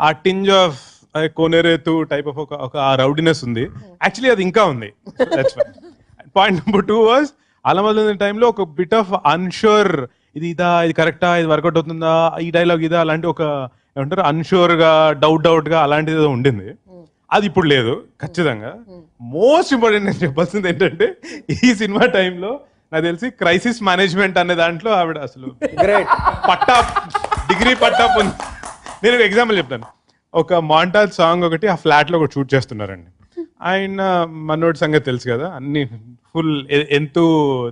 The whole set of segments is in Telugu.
ఆ టింజ్ ఆఫ్ కోనేరేతు టైప్ ఆఫ్ ఒక రౌడీనెస్ ఉంది. యాక్చువల్లీ అది ఇంకా ఉంది. పాయింట్ నెంబర్ 2 వాజ్ అలమదన టైంలో ఒక బిట్ ఆఫ్ అన్షూర్, ఇది ఇదా, ఇది కరెక్టా, ఇది వర్కౌట్ అవుతుందా, ఈ డైలాగ్ ఇదా, అలాంటి ఒక ఏమంటారు అన్షూర్ గా, డౌట్ గా అలాంటిది ఏదో ఉండింది. అది ఇప్పుడు లేదు ఖచ్చితంగా. మోస్ట్ ఇంపార్టెంట్ నేను చెప్పాల్సింది ఏంటంటే ఈ సినిమా టైంలో నాకు తెలిసి క్రైసిస్ మేనేజ్మెంట్ అనే దాంట్లో ఆవిడ అసలు డిగ్రీ పట్టా పొంది. నేను ఒక ఎగ్జాంపుల్ చెప్తాను. ఒక మాంటాజ్ సాంగ్ ఒకటి ఆ ఫ్లాట్ లో ఒకటి షూట్ చేస్తున్నారండి. ఆయన మనోడి సంగతి తెలుసు కదా, అన్ని ఫుల్ ఎంతో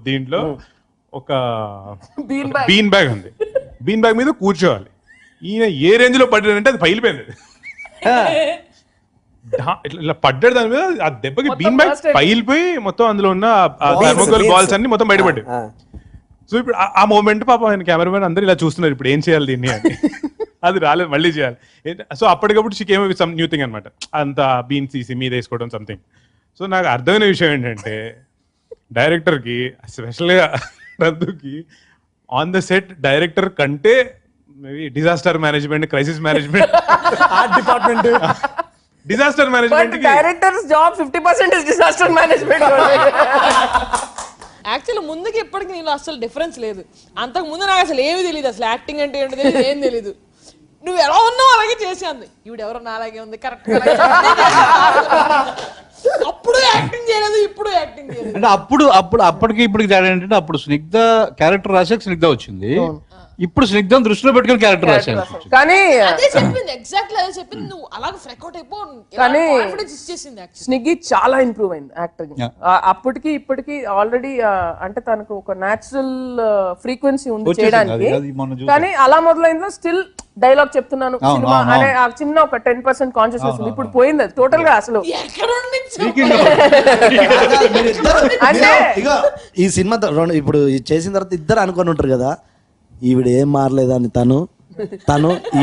దీంట్లో ఒక బీన్ బ్యాగ్ ఉంది. బీన్ బ్యాగ్ మీద కూర్చోవాలి. ఈయన ఏ రేంజ్ లో పడ్డాడంటే అది పైలిపోయింది. ఇట్లా పడ్డాడు దాని మీద, ఆ దెబ్బకి బీన్ బ్యాగ్ పైలిపోయి మొత్తం అందులో ఉన్న థర్మోకోల్ బాల్స్ అన్ని మొత్తం బయటపడ్డాయి. సో ఇప్పుడు ఆ మూమెంట్ పాప ఆయన కెమెరామెన్ అందరూ ఇలా చూస్తున్నారు, ఇప్పుడు ఏం చేయాలి దీన్ని అని. అది రాలేదు, మళ్ళీ చేయాలి. సో అప్పటికప్పుడు she came with some new thing అనమాట, అంత బీన్స్ తీసి మీద వేసుకోవడం సంథింగ్. సో నాకు అర్థమైన విషయం ఏంటంటే డైరెక్టర్కి, స్పెషల్గా రద్దుకి ఆన్ ద సెట్ డైరెక్టర్ కంటే maybe disaster management, crisis management, art department, disaster management directors job 50% is disaster management. Actually ముందుకి ఇప్పటికి నేను అసలు డిఫరెన్స్ లేదు. అంతకు ముందు నాకు అసలు ఏమీ తెలియదు, అసలు యాక్టింగ్ అంటే ఏంటో తెలియదు, ఏం తెలీదు. నువ్వు ఎలా ఉన్నావు అలాగే చేసేది, ఈవిడ ఎవరో నా అలాగే ఉంది కరెక్ట్. అప్పుడు యాక్టింగ్ చేయలేదు, ఇప్పుడు యాక్టింగ్ చేయలేదు. అంటే అప్పటికి ఇప్పటికి తేడా ఏంటంటే అప్పుడు స్నిగ్ధ క్యారెక్టర్ రాశాక స్నిగ్ధ వచ్చింది, ఇప్పుడు స్నిగ్ధం దృష్టిలో పెట్టుకుని క్యారెక్టర్ రాశాను. కానీ అదే చెప్పింది, ఎగ్జాక్ట్లీ అదే చెప్పింది. నువ్వు అలాగే ఫ్రెకౌట్ అయిపో, కానీ కాన్ఫిడెన్స్ ఇచ్చేసింది. స్నిగ్గి చాలా ఇంప్రూవ్ అయింది యాక్టింగ్. అప్పటికి ఇప్పటికి ఆల్రెడీ అంటే తనకు ఒక న్యాచురల్ ఫ్రీక్వెన్సీ ఉంది చేయడానికి. కానీ అలా మొదలైందో స్టిల్ డైలాగ్ చెప్తున్నాను సినిమా అనే ఆ చిన్న ఒక 10% కాన్షియస్నెస్ ఉంది. ఇప్పుడు పోయింది అది టోటల్ గా. అసలు అంటే ఈ సినిమా ఇప్పుడు చేసిన తర్వాత ఇద్దరు అనుకొని ఉంటారు కదా, ఈవిడ ఏం మారలేదని తను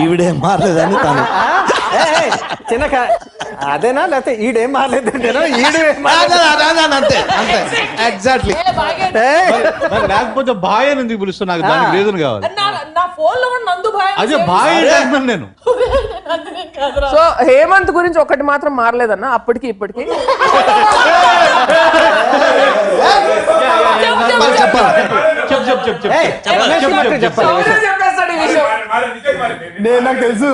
ఈవిడేం మారలేదని తను. చిన్న అదేనా, లేకపోతే ఈడేం మారలేదంటేనా, అంతే ఎగ్జాక్ట్లీ. లేకపోతే బాయ్ అని ఎందుకు పిలుస్తా, నాకు దానికి రీజన్ కావాలి. నా ఫోన్ లో నందు భాయ్ అదే బాయ్ అంటున్నాను నేను. సో హేమంత్ గురించి ఒకటి మాత్రం మారలేదన్న అప్పటికి ఇప్పటికి. నాకు తెలుసు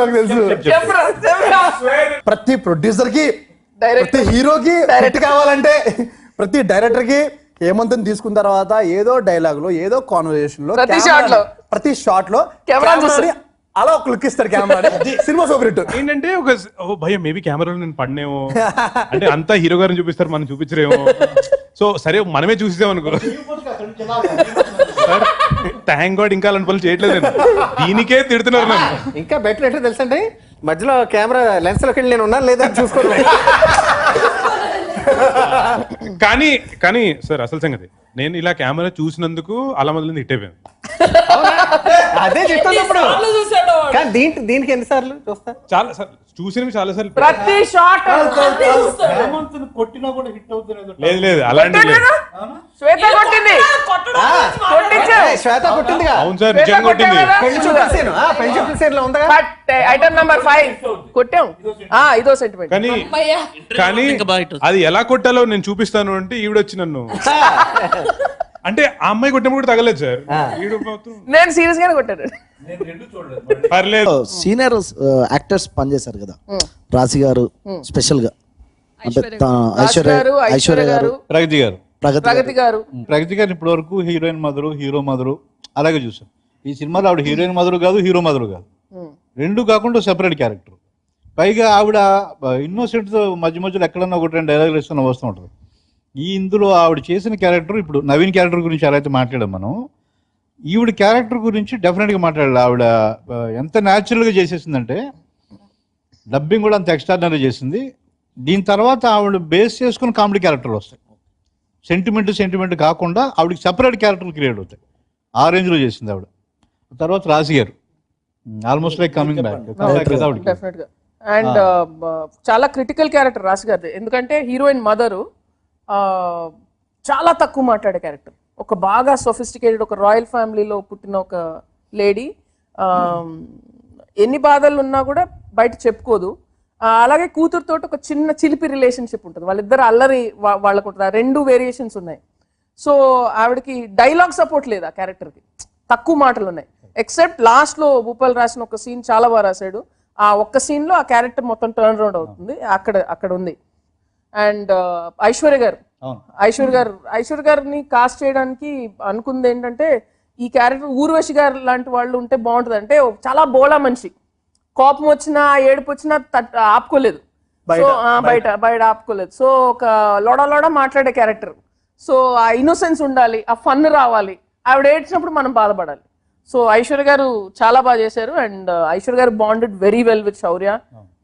ప్రతి ప్రొడ్యూసర్ కి, ప్రతి హీరోకి హిట్ కావాలంటే, ప్రతి డైరెక్టర్ కి హేమంత్ తీసుకున్న తర్వాత ఏదో డైలాగ్ లో, ఏదో కాన్వర్సేషన్ లో, ప్రతి షాట్ లో అలా ఒక లుక్ ఇస్తారు కెమెరా. Cinema super hit. ఏంటంటే ఒక భయం, మేబీ కెమెరాలో నేను పడినేమో అంటే, అంతా హీరో గారిని చూపిస్తారు, మనం చూపించరేమో. సో సరే మనమే చూసేసాం అనుకో. సార్ థ్యాంక్ గాడ్ ఇంకా అలాంటి పనులు చేయట్లేదు, నేను దీనికే తిడుతున్నారు నన్ను. ఇంకా బెటర్ ఎట్లా తెలుసండి, మధ్యలో కెమెరా లెన్స్ లోకి వెళ్ళి నేను ఉన్నాను లేదా చూసుకోలేదు. కానీ సార్ అసలు సంగతి, నేను ఇలా కెమెరా చూసినందుకు అలా మొదలు హిట్ అయిపోయింది. అదే చెప్తాను. కానీ దీనికి ఎన్నిసార్లు చూస్తా? చాలా సార్ చూసినవి, చాలా సార్లు. ప్రతి షాట్ కొట్టినా కూడా హిట్ అవుతుంది. లేదు అలాంటి శ్వేత కొట్టింది. శ్వేత కొట్టింది. అవును సార్, నిజంగా కొట్టింది. పెళ్లి చూపుల సీన్ లో ఉందా? ఐటమ్ నంబర్ 5 కొట్టాం. ఇదో సెంటిమెంట్. కానీ అది ఎలా కొట్టాలో నేను చూపిస్తాను అంటే ఈవిడొచ్చి నన్ను అంటే ఆ అమ్మాయి కొట్టినప్పుడు కూడా తగలేదు సార్. నేను సీరియస్ గానే కొట్టాను. పర్లేదు. సీనియర్ యాక్టర్స్ పనిచేశారు కదా, రాశి గారు స్పెషల్ గా, అంటే ఐశ్వర్య గారు, ప్రగతి గారు. ప్రగతి గారు ఇప్పటి వరకు హీరోయిన్ మదరు, హీరో మదరు అలాగే చూసాం. ఈ సినిమాలో ఆవిడ హీరోయిన్ మదరు కాదు, హీరో మదరు కాదు, రెండు కాకుండా సెపరేట్ క్యారెక్టర్. పైగా ఆవిడ ఇన్నోసెంట్ మధ్యలో ఎక్కడన్నా ఒకటి 2 డైలాగులు ఇస్తున్నా వస్తూ ఉంటుంది. ఇందులో ఆవిడ చేసిన క్యారెక్టర్, ఇప్పుడు నవీన్ క్యారెక్టర్ గురించి ఎలా అయితే మాట్లాడాం మనం, ఈవిడ క్యారెక్టర్ గురించి డెఫినెట్గా మాట్లాడాలి. ఆవిడ ఎంత న్యాచురల్గా చేసేసిందంటే, డబ్బింగ్ కూడా అంత ఎక్స్ట్రాడినరీ చేసింది. దీని తర్వాత ఆవిడ బేస్ చేసుకుని కామెడీ క్యారెక్టర్లు వస్తాయి. సెంటిమెంట్ కాకుండా ఆవిడకి సెపరేట్ క్యారెక్టర్లు క్రియేట్ అవుతాయి. ఆ రేంజ్లో చేసింది ఆవిడ. తర్వాత రాశి గారు almost like coming back. And చాలా క్రిటికల్ క్యారెక్టర్ రాశి గారిది. ఎందుకంటే హీరోయిన్ మదరు చాలా తక్కువ మాట్లాడే క్యారెక్టర్. ఒక బాగా సొఫిస్టికేటెడ్, ఒక రాయల్ ఫ్యామిలీలో పుట్టిన ఒక లేడీ, ఎన్ని బాధలు ఉన్నా కూడా బయట చెప్పుకోదు. అలాగే కూతురుతో ఒక చిన్న చిలిపి రిలేషన్షిప్ ఉంటుంది, వాళ్ళిద్దరు అల్లరి వాళ్ళకు ఉంటుంది. 2 వేరియేషన్స్ ఉన్నాయి. సో ఆవిడకి డైలాగ్ సపోర్ట్ లేదు ఆ క్యారెక్టర్కి, తక్కువ మాటలు ఉన్నాయి. ఎక్సెప్ట్ లాస్ట్లో భూపాల్ రాసిన ఒక సీన్ చాలా బాగా రాశాడు. ఆ ఒక్క సీన్లో ఆ క్యారెక్టర్ మొత్తం టర్న్ రౌండ్ అవుతుంది, అక్కడ ఉంది. అండ్ ఐశ్వర్య గారిని కాస్ట్ చేయడానికి అనుకుంది ఏంటంటే, ఈ క్యారెక్టర్ ఊర్వశి గారు లాంటి వాళ్ళు ఉంటే బాగుంటుంది. అంటే చాలా బోళా మనిషి, కోపం వచ్చినా ఏడుపు వచ్చినా ఆపుకోలేదు, సో బయట ఆపుకోలేదు. సో ఒక లోడ మాట్లాడే క్యారెక్టర్. సో ఆ ఇన్నోసెన్స్ ఉండాలి, ఆ ఫన్ రావాలి, ఆవిడ ఏడ్చినప్పుడు మనం బాధపడాలి. సో ఐశ్వర్య గారు చాలా బాగా చేశారు. అండ్ ఐశ్వర్య గారు బాండెడ్ వెరీ వెల్ విత్ శౌర్య.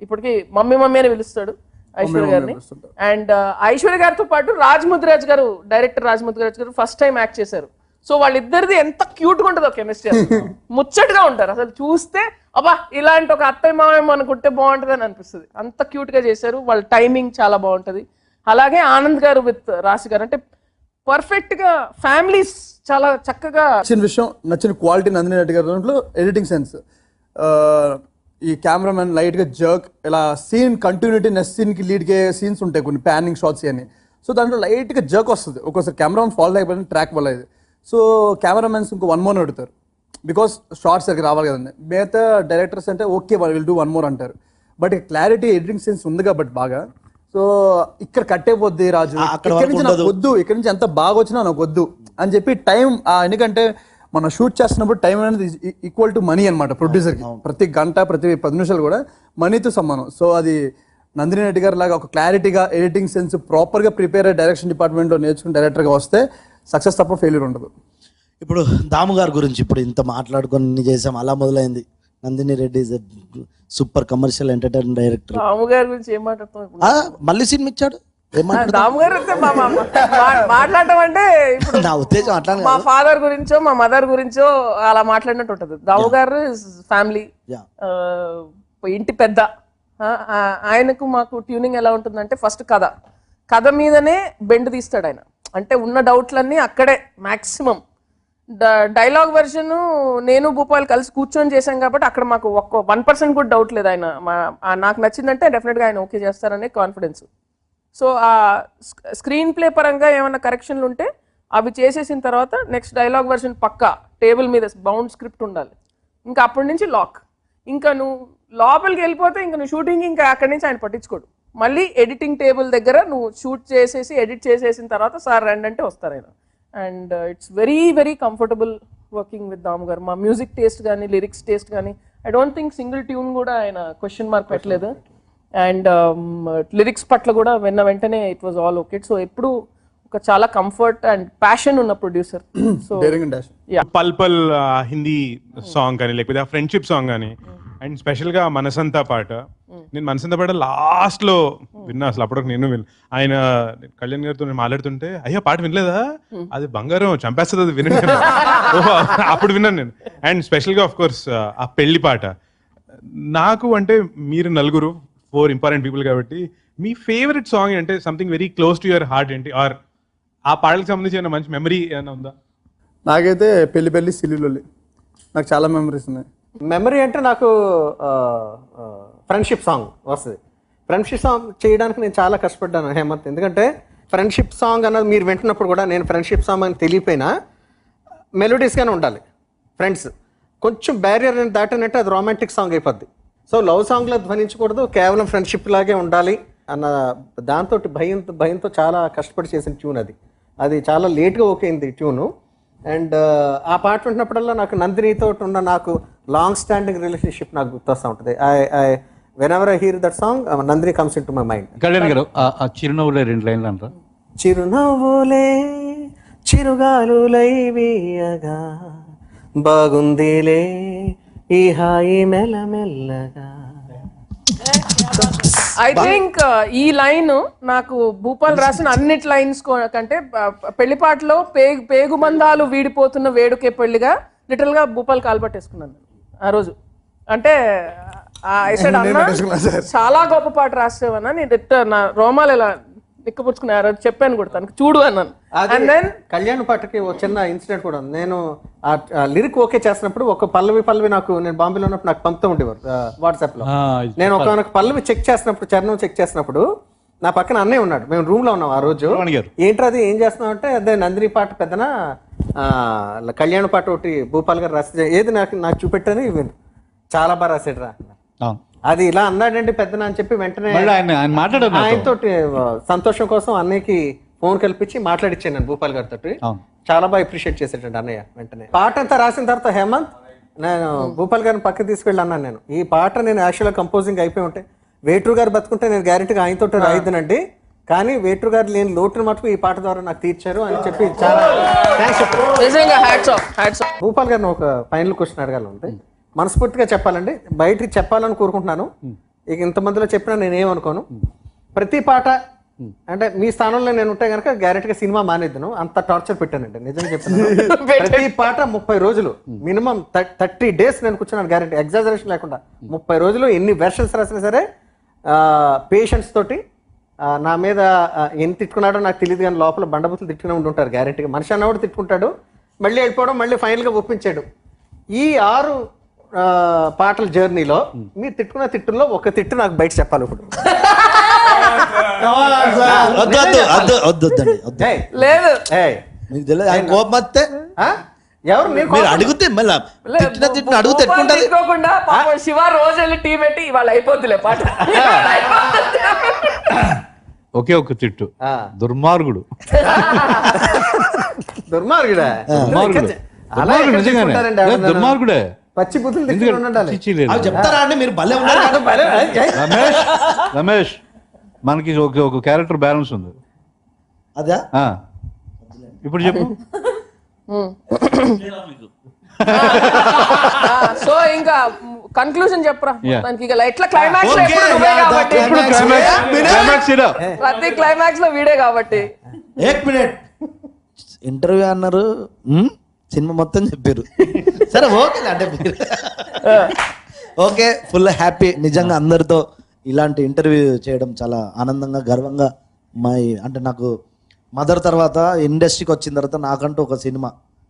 ఇప్పటికి మమ్మీ అని పిలుస్తాడు ఐశ్వర్య గారిని. అండ్ ఐశ్వర్య గారితో పాటు డైరెక్టర్ రాజ్ ముద్రాజ్ గారు ఫస్ట్ టైం యాక్ట్ చేశారు. సో వాళ్ళిద్దరిది ఎంత క్యూట్ గా ఉంటుందో కెమిస్ట్రీ, ముచ్చటగా ఉంటారు అసలు. చూస్తే అబ్బా ఇలాంటి ఒక అత్తయ్య మామయ్య అనుకుంటే బాగుంటుంది అని అనిపిస్తుంది, అంత క్యూట్ గా చేశారు. వాళ్ళ టైమింగ్ చాలా బాగుంటది. అలాగే ఆనంద్ గారు విత్ రాశి గారు అంటే పర్ఫెక్ట్ గా ఫ్యామిలీస్ చాలా చక్కగా. నచ్చిన క్వాలిటీ నందిని రెడ్డి గారి దాంట్లో ఎడిటింగ్ సెన్స్. ఈ కెమెరామెన్ లైట్ గా జర్క్, ఇలా సీన్ కంటిన్యూటీ నెక్స్ట్ సీన్ కి లీడ్ కే సీన్స్ ఉంటాయి కొన్ని ప్యానింగ్ షాట్స్ అని. సో దాంట్లో లైట్ గా జర్క్ వస్తుంది ఒక్కోసారి, కెమెరామెన్ ఫాలో అయిపోయిన ట్రాక్ వల్ల ఇది. సో కెమెరామెన్స్ ఇంకో 1 more అడుగుతారు, బికాస్ షార్ట్స్ సరిగ్గా రావాలి కదండి. మిగతా డైరెక్టర్స్ అంటే ఓకే విల్ డూ 1 more అంటారు. బట్ క్లారిటీ ఎడిటింగ్ సెన్స్ ఉంది కాబట్టి బాగా. సో ఇక్కడ కట్టేపోద్ది రాజు, ఇక్కడ నుంచి నాకు వద్దు, ఇక్కడ నుంచి ఎంత బాగా వచ్చినా నాకు వద్దు అని చెప్పి టైం. ఎందుకంటే మనం షూట్ చేస్తున్నప్పుడు టైం అనేది ఈక్వల్ టు మనీ అనమాట ప్రొడ్యూసర్కి. ప్రతి గంట ప్రతి 10 నిమిషాలు కూడా మనీతో సమానం. సో అది నందిని రెడ్డి గారి లాగా ఒక క్లారిటీగా ఎడిటింగ్ సెన్స్ ప్రాపర్గా ప్రిపేర్ అయ్యి డైరెక్షన్ డిపార్ట్మెంట్లో నేర్చుకుని డైరెక్టర్గా వస్తే సక్సెస్ తప్ప ఫెయిల్యూర్ ఉండదు. ఇప్పుడు దాము గారి గురించి ఇప్పుడు ఇంత మాట్లాడుకొని చేసాం, అలా మొదలైంది. Nandini Reddy is super commercial entertainment director. Damu గారి గురించి ఏం మాట్లాడుతాం? మళ్ళీ సినిమా ఇచ్చాడు. దాము గారు మాట్లాడటం అంటే నా ఉద్దేశం అట్లా, మా ఫాదర్ గురించో మా మదర్ గురించో అలా మాట్లాడినట్టు ఉంటుంది. దాము గారు ఫ్యామిలీ, ఇంటి పెద్ద. ఆయనకు మాకు ట్యూనింగ్ ఎలా ఉంటుందంటే, ఫస్ట్ కథ మీదనే బెండ్ తీస్తాడు ఆయన. అంటే ఉన్న డౌట్లన్నీ అక్కడే మాక్సిమం. డైలాగ్ వెర్షన్ నేను భూపాల్ కలిసి కూర్చొని చేశాం కాబట్టి అక్కడ మాకు 1% కూడా డౌట్ లేదు. ఆయన నాకు నచ్చిందంటే డెఫినెట్గా ఆయన ఓకే చేస్తారనే కాన్ఫిడెన్స్. సో ఆ స్క్రీన్ ప్లే పరంగా ఏమైనా కరెక్షన్లు ఉంటే అవి చేసేసిన తర్వాత నెక్స్ట్ డైలాగ్ వెర్షన్ పక్కా టేబుల్ మీద బౌండ్ స్క్రిప్ట్ ఉండాలి. ఇంకా అప్పటి నుంచి లాక్. ఇంకా నువ్వు లోపలికి వెళ్ళిపోతే ఇంకా నువ్వు షూటింగ్ ఇంకా అక్కడి నుంచి ఆయన పట్టించుకోడు. మళ్ళీ ఎడిటింగ్ టేబుల్ దగ్గర నువ్వు షూట్ చేసేసి ఎడిట్ చేసేసిన తర్వాత సార్ రండి అంటే వస్తారు ఆయన. And it's very very comfortable working with Damu గారు. మా మ్యూజిక్ టేస్ట్ కానీ లిరిక్స్ టేస్ట్ కానీ I don't think single tune కూడా ఆయన క్వశ్చన్ మార్క్ పెట్టలేదు. అండ్ లిరిక్స్ పట్ల కూడా వెంటనే it was all okay. So ఎప్పుడు ఒక చాలా కంఫర్ట్ అండ్ ప్యాషన్ ఉన్న ప్రొడ్యూసర్. సో పల్ హిందీ సాంగ్ కానీ లేకపోతే ఫ్రెండ్షిప్ సాంగ్ కానీ, అండ్ స్పెషల్ గా మనసంతా పాట. నేను మనసంతా పాట లాస్ట్ లో విన్నా, అసలు అప్పుడు నేను ఆయన కళ్యాణ్ గారితో నేను మాట్లాడుతుంటే, అయ్యో పాట వినలేదా, అది బంగారం చంపేస్తుంది, అది వినండి అప్పుడు విన్నాను నేను. అండ్ స్పెషల్ గా ఆఫ్ కోర్స్ ఆ పెళ్లి పాట. నాకు అంటే మీరు నలుగురు 4 ఇంపార్టెంట్ పీపుల్ కాబట్టి మీ ఫేవరెట్ సాంగ్ అంటే something very close to your heart ఏంటి, ఆర్ ఆ పాటలకు సంబంధించి ఏమైనా మంచి మెమరీ ఏమైనా ఉందా? నాకైతే పెళ్లి సిల్లులొల్లి నాకు చాలా మెమరీస్ ఉన్నాయి. మెమరీ అంటే నాకు ఫ్రెండ్షిప్ సాంగ్ వస్తుంది. ఫ్రెండ్షిప్ సాంగ్ చేయడానికి నేను చాలా కష్టపడ్డాను హేమంత్. ఎందుకంటే ఫ్రెండ్షిప్ సాంగ్ అన్నది మీరు వింటున్నప్పుడు కూడా నేను ఫ్రెండ్షిప్ సాంగ్ అని తెలియపోయినా మెలోడీస్గానే ఉండాలి. ఫ్రెండ్స్ కొంచెం బ్యారియర్ దాటినట్టు అది రొమాంటిక్ సాంగ్ అయిపోద్ది. సో లవ్ సాంగ్లో ధ్వనించకూడదు, కేవలం ఫ్రెండ్షిప్ లాగే ఉండాలి అన్న దాంతో భయంతో చాలా కష్టపడి చేసిన ట్యూన్ అది. అది చాలా లేట్గా ఓకే అయింది ట్యూను. అండ్ ఆ పాట వింటున్నప్పుడల్లా నాకు నందినితో ఉన్న నాకు లాంగ్ స్టాండింగ్ రిలేషన్షిప్ నాకు గుర్తొస్తూ ఉంటుంది. Whenever I here that song Nandini comes in to my mind. Kalyan గారు ఆ చిరునవ్వులే 2 లైన్లు అంటారా? చిరునవ్వులే చిరుగాలులై వీయగా బాగుందిలే ఈ హాయి మెల్లమెల్లగా. ఐ థింక్ ఈ లైన్ నాకు భూపాల్ రాసిన అన్నిటి లైన్స్ కంటే పెళ్లిపాటలో పేగుబంధాలు వీడిపోతున్న వేడుకే పెళ్లిగా లిటరల్ గా భూపాల్ కాలు పట్టేసుకున్నాను ఆ రోజు. అంటే అన్న చాలా గొప్ప పాట రాసేవన్నా, నేను నా రోమాలు ఇలా నిక్కపుచ్చుకుని ఆ రోజు చెప్పాను కూడా తనకు చూడు అన్నాను. అండ్ దెన్ కళ్యాణ్ పాటకి ఒక చిన్న ఇన్సిడెంట్ కూడా ఉంది. నేను ఆ లిరిక్ ఓకే చేసినప్పుడు ఒక పల్లవి నాకు నేను బాంబేలో ఉన్నప్పుడు నాకు పంపుతూ ఉండేవారు వాట్సాప్ లో. నేను ఒక పల్లవి చెక్ చేసినప్పుడు చరణం చెక్ చేసినప్పుడు నా పక్కన అన్నయ్య ఉన్నాడు, మేము రూమ్ లో ఉన్నాం ఆ రోజు. ఏంట్రది ఏం చేస్తున్నావు అంటే అదే నందిని పాట పెద్దన కళ్యాణ్ పాట ఒకటి భూపాల్ గారు రాసి ఏది నాకు చూపెట్టని చాలా బాగా రాసాడు రా, అది ఇలా అన్నాడండి పెద్దన అని చెప్పి వెంటనే ఆయనతో సంతోషం కోసం అన్నయ్యకి ఫోన్ కల్పించి మాట్లాడిచ్చాను నేను భూపాల్ గారితో. చాలా బాగా అప్రిషియేట్ చేసేటండి అన్నయ్య. వెంటనే పాట అంతా రాసిన తర్వాత హేమంత్ నేను భూపాల్ గారిని పక్కకి తీసుకెళ్ళి అన్నాను, నేను ఈ పాట నేను యాక్చువల్గా కంపోజింగ్ అయిపోయి ఉంటే వేటూరు గారు బతుకుంటే నేను గ్యారెంటీగా ఆయనతో రాయిద్దానండి, కానీ వేటూరు గారు లేని లోటుని మటుకు ఈ పాట ద్వారా నాకు తీర్చారు అని చెప్పి చాలా థ్యాంక్స్ చెప్పారు. భూపాల్ గారిని ఒక ఫైనల్ క్వశ్చన్ అడగాలంటే మనస్ఫూర్తిగా చెప్పాలండి, బయటికి చెప్పాలని కోరుకుంటున్నాను. ఇక ఇంతమందిలో చెప్పినా నేనేమనుకోను. ప్రతి పాట అంటే మీ స్థానంలో నేను ఉంటే కనుక గ్యారెంటీగా సినిమా మానేద్దాను, అంత టార్చర్ పెట్టానండి నిజంగా చెప్తున్నాను. ప్రతి పాట 30 రోజులు మినిమం 30 days నేను కూర్చున్నాను గ్యారెంటీ, ఎగ్జాజరేషన్ లేకుండా. 30 రోజులు ఎన్ని వెర్షన్స్ రాసినా సరే పేషెంట్స్ తోటి నా మీద ఎన్ని తిట్టుకున్నాడో నాకు తెలియదు, కానీ లోపల బండబుతులు తిట్టుకునే ఉంటారు గ్యారెంటీగా. మనిషి అన్నవాడు తిట్టుకుంటాడు, మళ్ళీ వెళ్ళిపోవడం, మళ్ళీ ఫైనల్గా ఒప్పించాడు. ఈ 6 పాటల జర్నీలో మీరు తిట్టుకున్న తిట్టుల్లో ఒక తిట్టు నాకు బయట చెప్పాలి ఇప్పుడు. లేదు ఎవరు అడిగితే తిట్టుకోకుండా శివ రోజు వెళ్ళి టీ పెట్టి ఇవాళ అయిపోతులే పాట. ఒకే ఒక తిట్టు, దుర్మార్గుడు. దుర్మార్గుడా? దుర్మార్గుడే, పచ్చి బుద్ధులు చెప్తారా అండి మీరు? భలే ఉన్నారు రమేష్, మనకి ఒక క్యారెక్టర్ బ్యాలెన్స్ ఉంది. అదా ఇప్పుడు చెప్పు. సో ఇంకా కన్క్లూజన్ చెప్పరా దానికి. ఎట్లా క్లైమాక్స్ ప్రతి క్లైమాక్స్ లో వీడే కాబట్టి. ఇంటర్వ్యూ అన్నారు, సినిమా మొత్తం చెప్పారు. సరే ఓకే అంటే ఓకే, ఫుల్ హ్యాపీ నిజంగా అందరితో ఇలాంటి ఇంటర్వ్యూ చేయడం చాలా ఆనందంగా గర్వంగా. అంటే నాకు మదర్ తర్వాత ఇండస్ట్రీకి వచ్చిన తర్వాత నాకంటూ ఒక సినిమా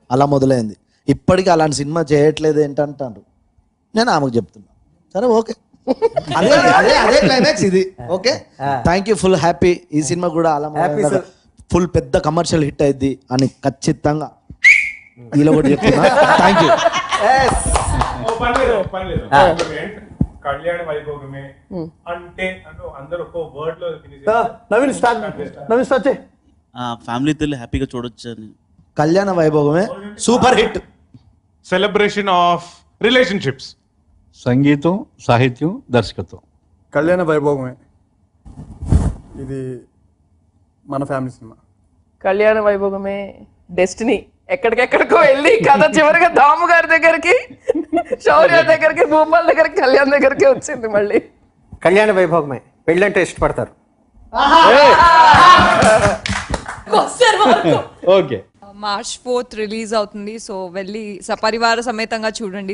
అలా మొదలైంది. ఇప్పటికీ అలాంటి సినిమా చేయట్లేదు ఏంటంటారు, నేను ఆమెకు చెప్తున్నా. సరే ఓకే, అదే అదే అదే క్లైమాక్స్ ఇది. Okay, thank you, full happy. ఈ సినిమా కూడా అలా ఫుల్ పెద్ద కమర్షియల్ హిట్ అయింది అని ఖచ్చితంగా ఇలా కూడా చెప్తున్నా. Thank you. కళ్యాణ వైభోగమే అంటే అందరూ ఒక వర్డ్ లో నవీన్ స్టార్ట్ చేయి. ఫ్యామిలీతో హ్యాపీగా చూడొచ్చు. Kalyana Vaibhogame super hit. Celebration of relationships, సంగీతం, సాహిత్యం, దర్శకత్వం. కళ్యాణ వైభోగమే ఇది మన ఫ్యామిలీ సినిమా. కళ్యాణ వైభోగమే డెస్టినీ. ఎక్కడికెక్కడికో వెళ్ళి కథ చివరిగా దాము గారి దగ్గరికి, శౌర్య దగ్గరికి, భూపాల్ దగ్గరికి, కళ్యాణ్ దగ్గరికి వచ్చింది. మళ్ళీ కళ్యాణ వైభోగమే పెళ్ళంటే ఇష్టపడతారు. ఓకే, March 4th రిలీజ్ అవుతుంది. సో వెళ్ళి సపరివార సమేతంగా చూడండి.